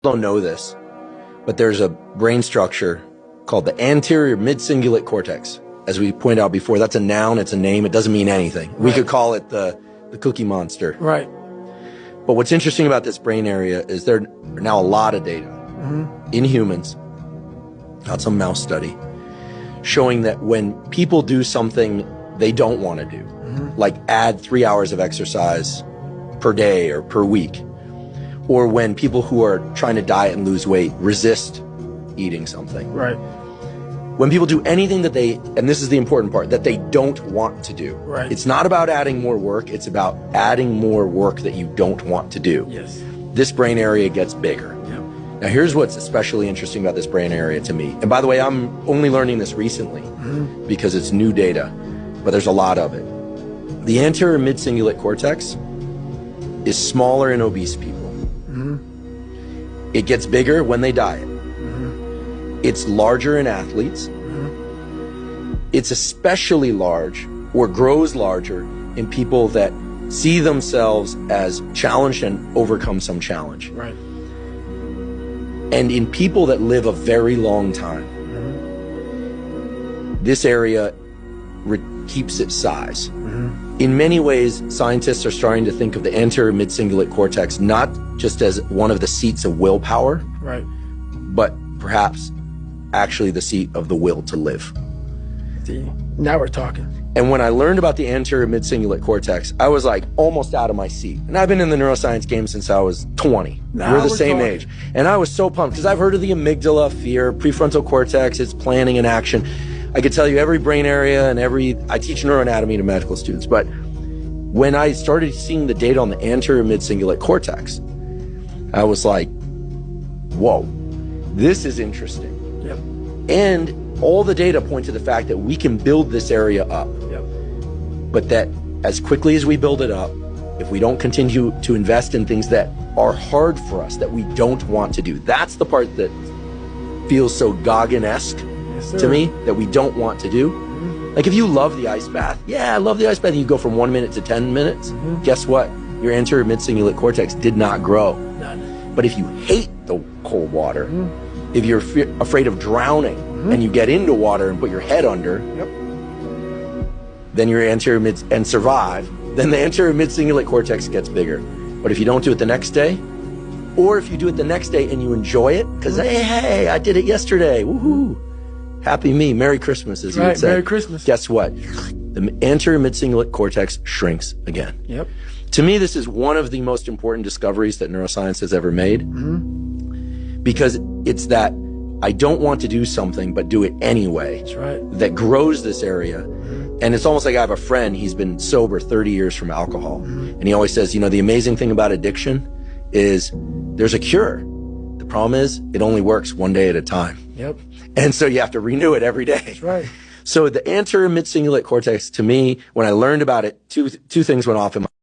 don't know this, but there's a brain structure called the anterior mid-cingulate cortex. As we pointed out before, that's a noun, it's a name, it doesn't mean anything. Right. We could call it the Cookie Monster. Right. But what's interesting about this brain area is there are now a lot of data in humans, not some mouse study, showing that when people do something they don't want to do, like add 3 hours of exercise per day or per week, or when people who are trying to diet and lose weight resist eating something. Right. When people do anything that they, and this is the important part, that they don't want to do. Right. It's not about adding more work, it's about adding more work that you don't want to do. Yes. This brain area gets bigger. Yep. Now here's what's especially interesting about this brain area to me. And by the way, I'm only learning this recently because it's new data, but there's a lot of it. The anterior mid-cingulate cortex is smaller in obese people. It gets bigger when they diet. It's larger in athletes. It's especially large or grows larger in people that see themselves as challenged and overcome some challenge. Right. And in people that live a very long time, this area keeps its size. In many ways, scientists are starting to think of the anterior mid-cingulate cortex not just as one of the seats of willpower, right, but perhaps actually the seat of the will to live. See, now we're talking. And when I learned about the anterior mid-cingulate cortex, I was like almost out of my seat. And I've been in the neuroscience game since I was 20. We're the same age. And I was so pumped because I've heard of the amygdala, fear, prefrontal cortex, it's planning and action. I could tell you every brain area and I teach neuroanatomy to medical students. But when I started seeing the data on the anterior mid-cingulate cortex, I was like, whoa, this is interesting. Yep. And all the data point to the fact that we can build this area up. Yep. But that as quickly as we build it up, if we don't continue to invest in things that are hard for us, that we don't want to do, that's the part that feels so Gauguin-esque to me, that we don't want to do. Like if you love the ice bath, yeah, I love the ice bath, and you go from 1 minute to 10 minutes, guess what? Your anterior mid-cingulate cortex did not grow. None. But if you hate the cold water, if you're afraid of drowning and you get into water and put your head under, then your anterior mid and survive, then the anterior mid-cingulate cortex gets bigger. But if you don't do it the next day, or if you do it the next day and you enjoy it, because hey, I did it yesterday, woohoo, happy me, Merry Christmas, as you would say. Merry Christmas. Guess what? The anterior mid-cingulate cortex shrinks again. Yep. To me, this is one of the most important discoveries that neuroscience has ever made, because it's that I don't want to do something, but do it anyway. That's right. That grows this area. And it's almost like I have a friend, he's been sober 30 years from alcohol. And he always says, you know, the amazing thing about addiction is there's a cure. The problem is it only works one day at a time. Yep. And so you have to renew it every day. That's right. So the anterior mid-cingulate cortex, to me, when I learned about it, two things went off in my